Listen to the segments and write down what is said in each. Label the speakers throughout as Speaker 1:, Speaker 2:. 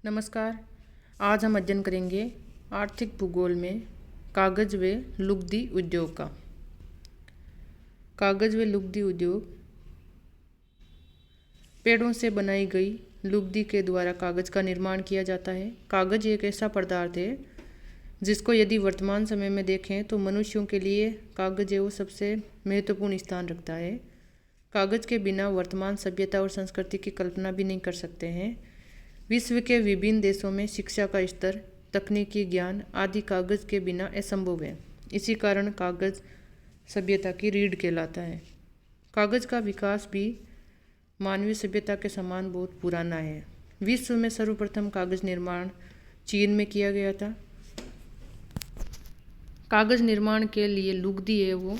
Speaker 1: नमस्कार। आज हम अध्ययन करेंगे आर्थिक भूगोल में कागज व लुगदी उद्योग का। कागज व लुगदी उद्योग पेड़ों से बनाई गई लुगदी के द्वारा कागज का निर्माण किया जाता है। कागज एक ऐसा पदार्थ है जिसको यदि वर्तमान समय में देखें तो मनुष्यों के लिए कागज वो सबसे महत्वपूर्ण स्थान रखता है। कागज के बिना वर्तमान सभ्यता और संस्कृति की कल्पना भी नहीं कर सकते हैं। विश्व के विभिन्न देशों में शिक्षा का स्तर, तकनीकी ज्ञान आदि कागज के बिना असंभव है। इसी कारण कागज सभ्यता की रीढ़ कहलाता है। कागज का विकास भी मानवीय सभ्यता के समान बहुत पुराना है। विश्व में सर्वप्रथम कागज निर्माण चीन में किया गया था। कागज निर्माण के लिए लुगदी है वो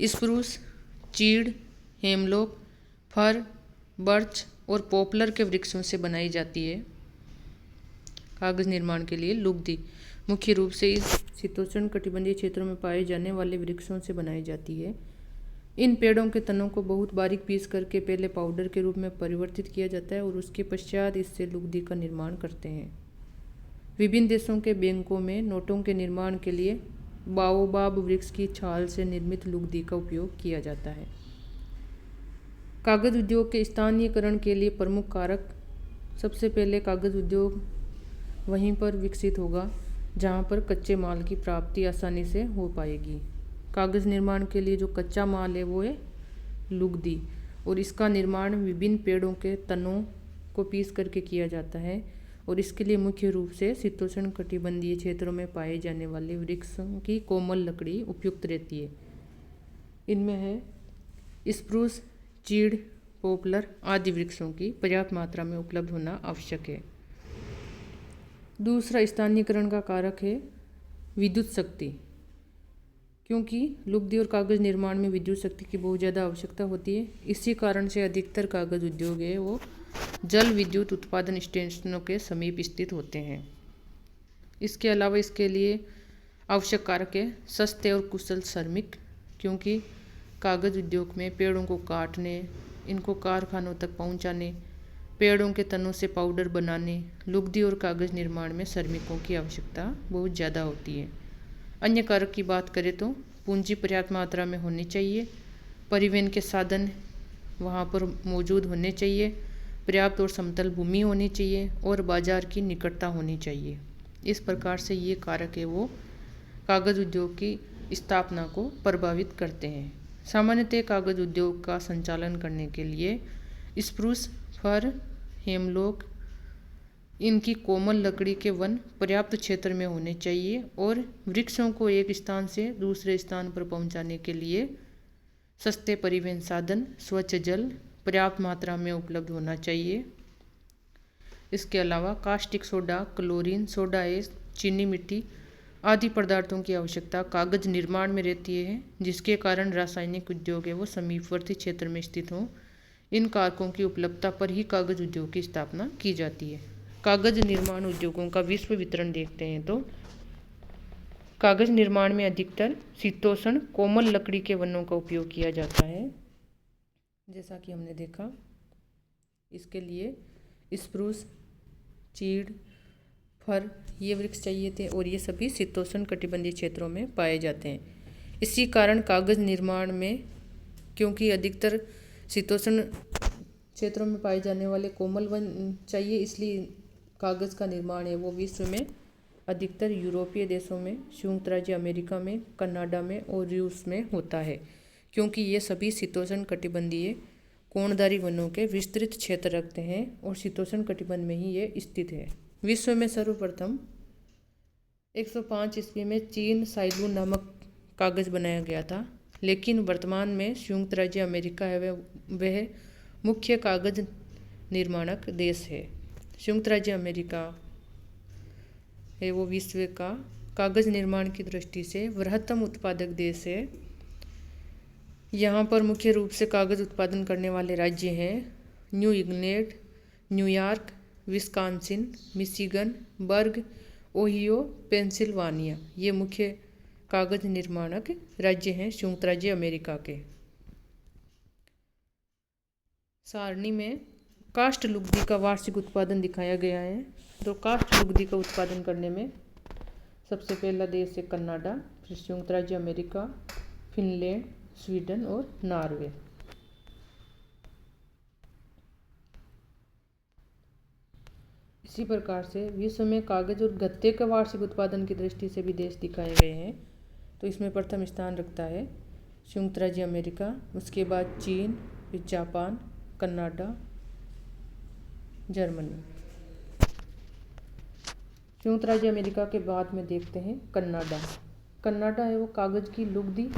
Speaker 1: स्प्रूस, चीड़, हेमलॉक, फर, बर्च और पॉपुलर के वृक्षों से बनाई जाती है। कागज निर्माण के लिए लुगदी मुख्य रूप से इस शीतोष्ण कटिबंधीय क्षेत्रों में पाए जाने वाले वृक्षों से बनाई जाती है। इन पेड़ों के तनों को बहुत बारीक पीस करके पहले पाउडर के रूप में परिवर्तित किया जाता है और उसके पश्चात इससे लुगदी का निर्माण करते हैं। विभिन्न देशों के बैंकों में नोटों के निर्माण के लिए बाओबाब वृक्ष की छाल से निर्मित लुगदी का उपयोग किया जाता है। कागज उद्योग के स्थानीयकरण के लिए प्रमुख कारक, सबसे पहले कागज उद्योग वहीं पर विकसित होगा जहां पर कच्चे माल की प्राप्ति आसानी से हो पाएगी। कागज निर्माण के लिए जो कच्चा माल है वो है लुगदी और इसका निर्माण विभिन्न पेड़ों के तनों को पीस करके किया जाता है और इसके लिए मुख्य रूप से शीतोष्ण कटिबंधीय क्षेत्रों में पाए जाने वाले वृक्षों की कोमल लकड़ी उपयुक्त रहती है। इनमें है स्प्रूस, चीड़, पॉपुलर आदि वृक्षों की पर्याप्त मात्रा में उपलब्ध होना आवश्यक है। दूसरा स्थानीयकरण का कारक है विद्युत शक्ति, क्योंकि लुगदी और कागज निर्माण में विद्युत शक्ति की बहुत ज़्यादा आवश्यकता होती है। इसी कारण से अधिकतर कागज उद्योग है वो जल विद्युत उत्पादन स्टेशनों के समीप स्थित होते हैं। इसके अलावा इसके लिए आवश्यक कारक है सस्ते और कुशल श्रमिक, क्योंकि कागज उद्योग में पेड़ों को काटने, इनको कारखानों तक पहुंचाने, पेड़ों के तनों से पाउडर बनाने, लुगदी और कागज निर्माण में श्रमिकों की आवश्यकता बहुत ज़्यादा होती है। अन्य कारक की बात करें तो पूंजी पर्याप्त मात्रा में होनी चाहिए, परिवहन के साधन वहाँ पर मौजूद होने चाहिए, पर्याप्त और समतल भूमि होनी चाहिए और बाजार की निकटता होनी चाहिए। इस प्रकार से ये कारक है वो कागज उद्योग की स्थापना को प्रभावित करते हैं। सामान्यतः कागज उद्योग का संचालन करने के लिए स्प्रूस, फर, हेमलॉक इनकी कोमल लकड़ी के वन पर्याप्त क्षेत्र में होने चाहिए और वृक्षों को एक स्थान से दूसरे स्थान पर पहुंचाने के लिए सस्ते परिवहन साधन, स्वच्छ जल पर्याप्त मात्रा में उपलब्ध होना चाहिए। इसके अलावा caustic soda, chlorine, soda ash, चीनी मिट्टी आदि पदार्थों की आवश्यकता कागज निर्माण में रहती है, जिसके कारण रासायनिक उद्योग है वो समीपवर्ती क्षेत्र में स्थित हों। इन कारकों की उपलब्धता पर ही कागज उद्योग की स्थापना की जाती है। कागज निर्माण उद्योगों का विश्व वितरण देखते हैं तो कागज निर्माण में अधिकतर शीतोष्ण कोमल लकड़ी के वनों का उपयोग किया जाता है, जैसा कि हमने देखा। इसके लिए स्प्रूस, चीड़, फर ये वृक्ष चाहिए थे और ये सभी शीतोष्ण कटिबंधीय क्षेत्रों में पाए जाते हैं। इसी कारण कागज निर्माण में, क्योंकि अधिकतर शीतोष्ण क्षेत्रों में पाए जाने वाले कोमल वन चाहिए, इसलिए कागज का निर्माण है वो विश्व में अधिकतर यूरोपीय देशों में, संयुक्त राज्य अमेरिका में, कनाडा में और रूस में होता है, क्योंकि ये सभी शीतोष्ण कटिबंधीय कोणधारी वनों के विस्तृत क्षेत्र रखते हैं और शीतोष्ण कटिबंध में ही ये स्थित है। विश्व में सर्वप्रथम 105 ईस्वी में चीन साइलून नामक कागज बनाया गया था, लेकिन वर्तमान में संयुक्त राज्य अमेरिका है वह मुख्य कागज निर्माणक देश है। संयुक्त राज्य अमेरिका है वो विश्व का कागज निर्माण की दृष्टि से बृहत्तम उत्पादक देश है। यहाँ पर मुख्य रूप से कागज उत्पादन करने वाले राज्य हैं New England, New York, Wisconsin, Michigan, बर्ग, ओहियो, पेंसिल्वानिया ये मुख्य कागज निर्माणक राज्य हैं संयुक्त राज्य अमेरिका के। सारणी में काष्ठ लुगदी का वार्षिक उत्पादन दिखाया गया है। तो काष्ठ लुगदी का उत्पादन करने में सबसे पहला देश है कनाडा, फिर संयुक्त राज्य अमेरिका, फिनलैंड, स्वीडन और नॉर्वे। इसी प्रकार से विश्व में कागज और गत्ते के वार्षिक उत्पादन की दृष्टि से भी देश दिखाए गए हैं। तो इसमें प्रथम स्थान रखता है संयुक्त राज्य अमेरिका, उसके बाद चीन, फिर जापान, कनाडा, जर्मनी। संयुक्त राज्य अमेरिका के बाद में देखते हैं कनाडा। कनाडा है वो कागज़ की लुगदी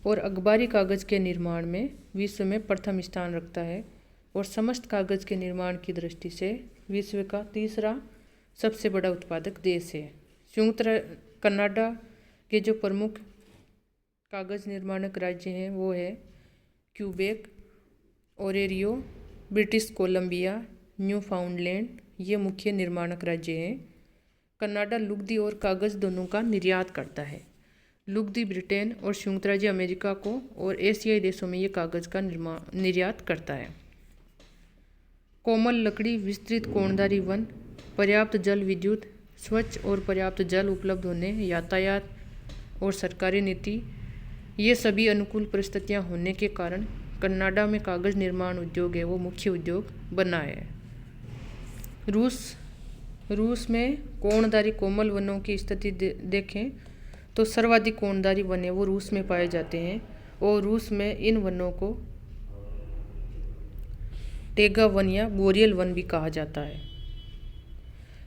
Speaker 1: और अखबारी कागज़ के निर्माण में विश्व में प्रथम स्थान रखता है और समस्त कागज़ के निर्माण की दृष्टि से विश्व का तीसरा सबसे बड़ा उत्पादक देश है। कनाडा के जो प्रमुख कागज़ निर्माणक राज्य हैं वो है क्यूबेक, ओरेरियो, ब्रिटिश कोलंबिया, न्यू फाउंडलैंड, ये मुख्य निर्माणक राज्य हैं। कनाडा लुगदी और कागज़ दोनों का निर्यात करता है। लुगदी ब्रिटेन और संयुक्त राज्य अमेरिका को और एशियाई देशों में ये कागज़ का निर्यात करता है। कोमल लकड़ी, विस्तृत कोणधारी वन, पर्याप्त जल विद्युत, स्वच्छ और पर्याप्त जल उपलब्ध होने, यातायात और सरकारी नीति, ये सभी अनुकूल परिस्थितियां होने के कारण कनाडा में कागज़ निर्माण उद्योग है वो मुख्य उद्योग बना है। रूस में कोणधारी कोमल वनों की स्थिति देखें तो सर्वाधिक कोणधारी वन है वो रूस में पाए जाते हैं और रूस में इन वनों को टेगा वन या बोरियल वन भी कहा जाता है।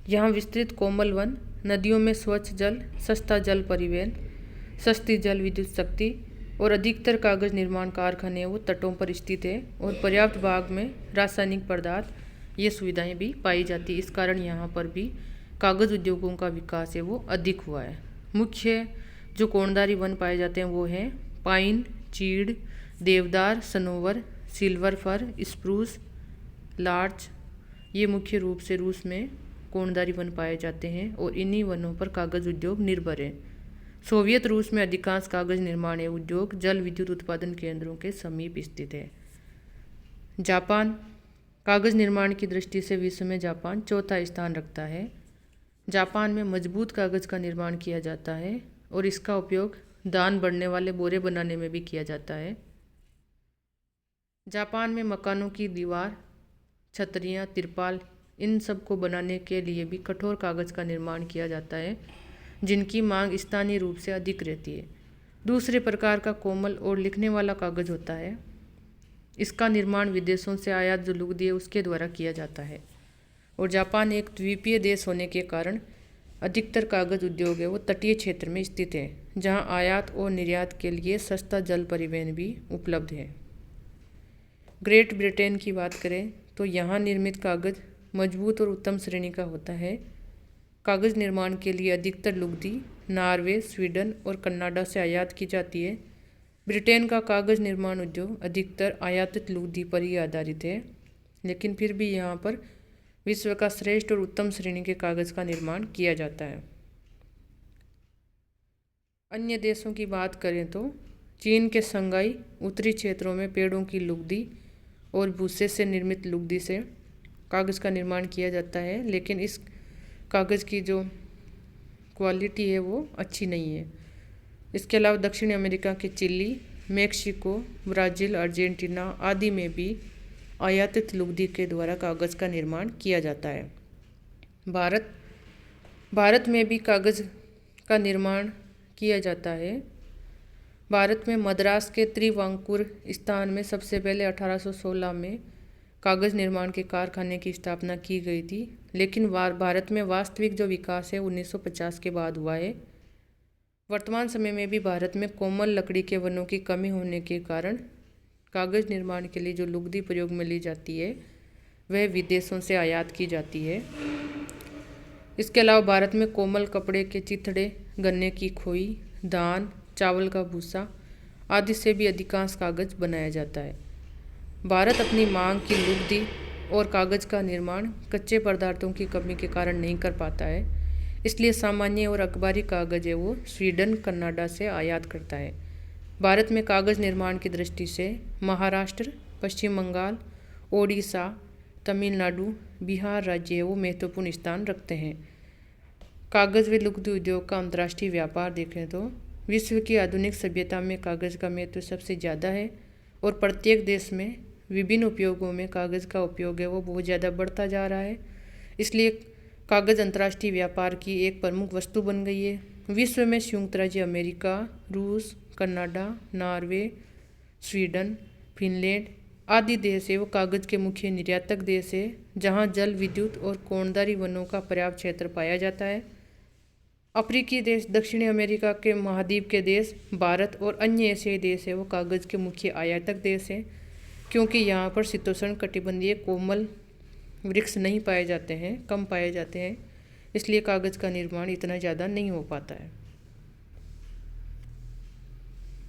Speaker 1: यहाँ विस्तृत कोमल वन, नदियों में स्वच्छ जल, सस्ता जल परिवहन, सस्ती जल विद्युत शक्ति और अधिकतर कागज़ निर्माण कारखाने वो तटों पर स्थित है और पर्याप्त भाग में रासायनिक पदार्थ ये सुविधाएं भी पाई जाती। इस कारण यहाँ पर भी कागज़ उद्योगों का विकास है वो अधिक हुआ है। मुख्य जो कोणधारी वन पाए जाते हैं वो हैं पाइन, चीड़, देवदार, सनोवर, सिल्वर फर, स्प्रूस, लार्च, ये मुख्य रूप से रूस में कोणधारी वन पाए जाते हैं और इन्हीं वनों पर कागज़ उद्योग निर्भर है। सोवियत रूस में अधिकांश कागज़ निर्माण उद्योग जल विद्युत उत्पादन केंद्रों के समीप स्थित है। जापान कागज़ निर्माण की दृष्टि से विश्व में जापान चौथा स्थान रखता है। जापान में मजबूत कागज़ का निर्माण किया जाता है और इसका उपयोग दान बढ़ने वाले बोरे बनाने में भी किया जाता है। जापान में मकानों की दीवार, छतरियाँ, तिरपाल, इन सब को बनाने के लिए भी कठोर कागज़ का निर्माण किया जाता है जिनकी मांग स्थानीय रूप से अधिक रहती है। दूसरे प्रकार का कोमल और लिखने वाला कागज़ होता है। इसका निर्माण विदेशों से आयात जो लुगदी है उसके द्वारा किया जाता है और जापान एक द्वीपीय देश होने के कारण अधिकतर कागज़ उद्योग है वो तटीय क्षेत्र में स्थित है जहां आयात और निर्यात के लिए सस्ता जल परिवहन भी उपलब्ध है। ग्रेट ब्रिटेन की बात करें तो यहाँ निर्मित कागज़ मजबूत और उत्तम श्रेणी का होता है। कागज़ निर्माण के लिए अधिकतर लुगदी नॉर्वे, स्वीडन और कनाडा से आयात की जाती है। ब्रिटेन का कागज़ निर्माण उद्योग अधिकतर आयातित लुगदी पर ही आधारित है, लेकिन फिर भी यहाँ पर विश्व का श्रेष्ठ और उत्तम श्रेणी के कागज़ का निर्माण किया जाता है। अन्य देशों की बात करें तो चीन के शंघाई उत्तरी क्षेत्रों में पेड़ों की लुगदी और भूसे से निर्मित लुगदी से कागज़ का निर्माण किया जाता है, लेकिन इस कागज़ की जो क्वालिटी है वो अच्छी नहीं है। इसके अलावा दक्षिण अमेरिका के चिली, मेक्सिको, ब्राज़ील, अर्जेंटीना आदि में भी आयातित लुगदी के द्वारा कागज़ का निर्माण किया जाता है। भारत में भी कागज़ का निर्माण किया जाता है। भारत में मद्रास के त्रिवांकुर स्थान में सबसे पहले 1816 में कागज़ निर्माण के कारखाने की स्थापना की गई थी, लेकिन भारत में वास्तविक जो विकास है 1950 के बाद हुआ है। वर्तमान समय में भी भारत में कोमल लकड़ी के वनों की कमी होने के कारण कागज़ निर्माण के लिए जो लुगदी प्रयोग में ली जाती है वह विदेशों से आयात की जाती है। इसके अलावा भारत में कोमल कपड़े के चिथड़े, गन्ने की खोई, धान, चावल का भूसा आदि से भी अधिकांश कागज़ बनाया जाता है। भारत अपनी मांग की लुगदी और कागज़ का निर्माण कच्चे पदार्थों की कमी के कारण नहीं कर पाता है, इसलिए सामान्य और अखबारी कागज़ है वो स्वीडन, कनाडा से आयात करता है। भारत में कागज़ निर्माण की दृष्टि से महाराष्ट्र, पश्चिम बंगाल, ओडिशा, तमिलनाडु, बिहार राज्य है वो महत्वपूर्ण स्थान रखते हैं। कागज़ व लुगदी उद्योग का अंतर्राष्ट्रीय व्यापार देखें तो विश्व की आधुनिक सभ्यता में कागज़ का महत्व सबसे ज़्यादा है और प्रत्येक देश में विभिन्न उपयोगों में कागज़ का उपयोग है वो बहुत ज़्यादा बढ़ता जा रहा है। इसलिए कागज़ अंतर्राष्ट्रीय व्यापार की एक प्रमुख वस्तु बन गई है। विश्व में संयुक्त राज्य अमेरिका, रूस, कनाडा, नॉर्वे, स्वीडन, फिनलैंड आदि देश है वो कागज़ के मुख्य निर्यातक देश है, जहाँ जल विद्युत और कोणदारी वनों का पर्याप्त क्षेत्र पाया जाता है। अफ्रीकी देश, दक्षिणी अमेरिका के महाद्वीप के देश, भारत और अन्य एशियाई देश है वो कागज़ के मुख्य आयातक देश हैं, क्योंकि यहाँ पर शीतोष्ण कटिबंधीय कोमल वृक्ष नहीं पाए जाते हैं, कम पाए जाते हैं, इसलिए कागज़ का निर्माण इतना ज़्यादा नहीं हो पाता है।